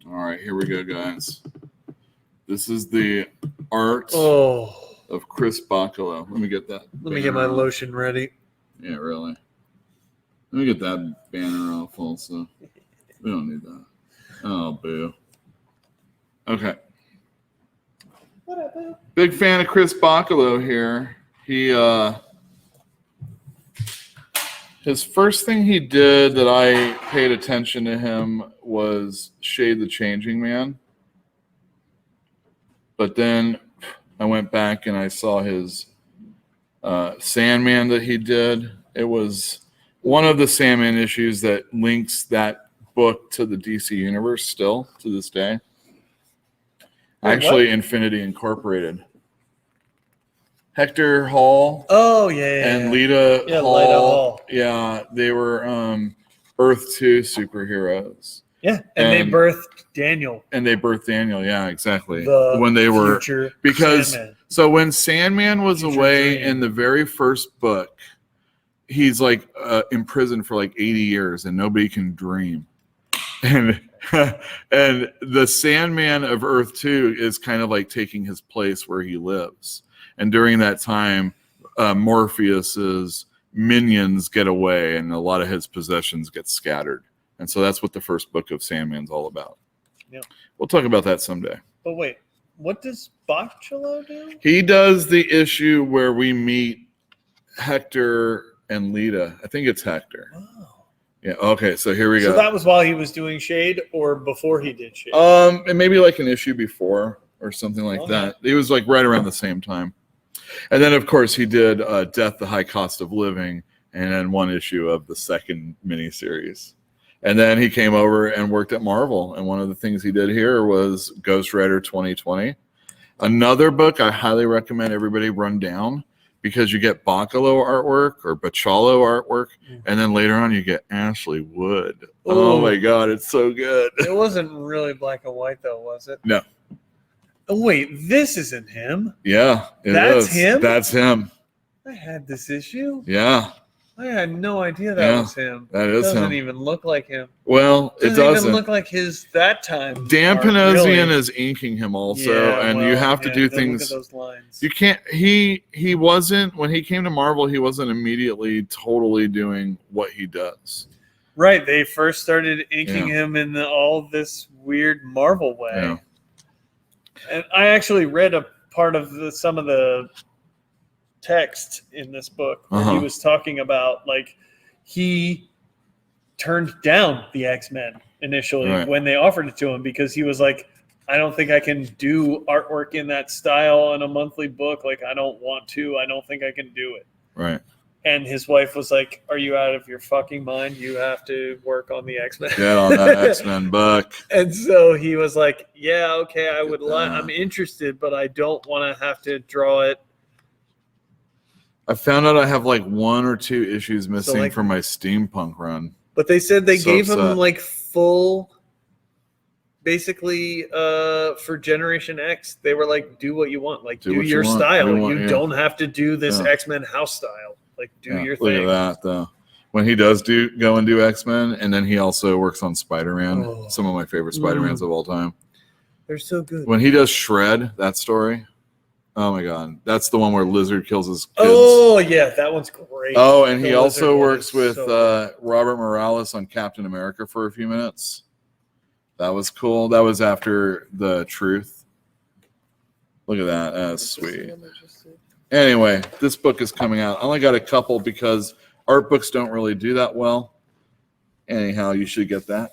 All right, here we go, guys. This is the art of Chris Bachalo. Let me get that. Let me get my lotion ready. Yeah, really. Let me get that banner off also. We don't need that. Oh, boo. Okay. What up, boo? Big fan of Chris Bachalo here. His first thing he did that I paid attention to him was Shade the Changing Man. But then I went back and I saw his Sandman that he did. It was one of the Sandman issues that links that book to the DC universe still to this day. Actually, Infinity Incorporated. Hector Hall. Oh, yeah. And Lita Hall. Lita Hall. Yeah, they were Earth 2 superheroes. Yeah, and they birthed Daniel. Yeah, exactly. When they were because Sandman. So when Sandman was away in the very first book, he's like imprisoned for like 80 years and nobody can dream. And and the Sandman of Earth 2 is kind of like taking his place where he lives. And during that time, Morpheus's minions get away and a lot of his possessions get scattered. And so that's what the first book of Sandman's all about. Yeah. We'll talk about that someday. But wait, what does Bachalo do? He does the issue where we meet Hector and Lita. I think it's Hector. Oh. Yeah. Okay. So here we go. So that was while he was doing Shade or before he did Shade? And maybe like an issue before or something like that. It was like right around the same time. And then, of course, he did Death, the High Cost of Living, and then one issue of the second miniseries. And then he came over and worked at Marvel. And one of the things he did here was Ghost Rider 2020. Another book I highly recommend everybody run down because you get Bachalo artwork or Bachalo artwork. And then later on you get Ashley Wood. Ooh. Oh, my God. It's so good. It wasn't really black and white, though, was it? No. Oh, wait. This isn't him. Yeah. That's him? That's him. I had this issue. Yeah. I had no idea that was him. That is him. It doesn't even look like him. Well, it doesn't even look like his that time. Dan Panosian is inking him also, and you have to do things. Look at those lines. You can't. He wasn't when he came to Marvel. He wasn't immediately totally doing what he does. Right. They first started inking him in all this weird Marvel way. Yeah. And I actually read a part of some of the text in this book where he was talking about like he turned down the X-Men initially when they offered it to him because he was like, I don't think I can do artwork in that style on a monthly book. Like, I don't want to. I don't think I can do it. Right. And his wife was like, are you out of your fucking mind? You have to work on the X-Men. Get on that X-Men book. And so he was like, yeah, okay, I would I'm interested, but I don't want to have to draw it. I found out I have like 1 or 2 issues missing from my steampunk run. But they said they gave him like full, basically for Generation X, they were like, do what you want. Like, do your style. You don't have to do this X-Men house style. Like, do your thing. Look at that, though. When he does go and do X-Men, and then he also works on Spider-Man, some of my favorite Spider-Mans of all time. They're so good. When he does Shred, that story, oh my God, that's the one where Lizard kills his kids. Oh yeah, that one's great. Oh, and he also works with Robert Morales on Captain America for a few minutes. That was cool. That was after The Truth. Look at that. That's sweet. Anyway, this book is coming out. I only got a couple because art books don't really do that well. Anyhow, you should get that.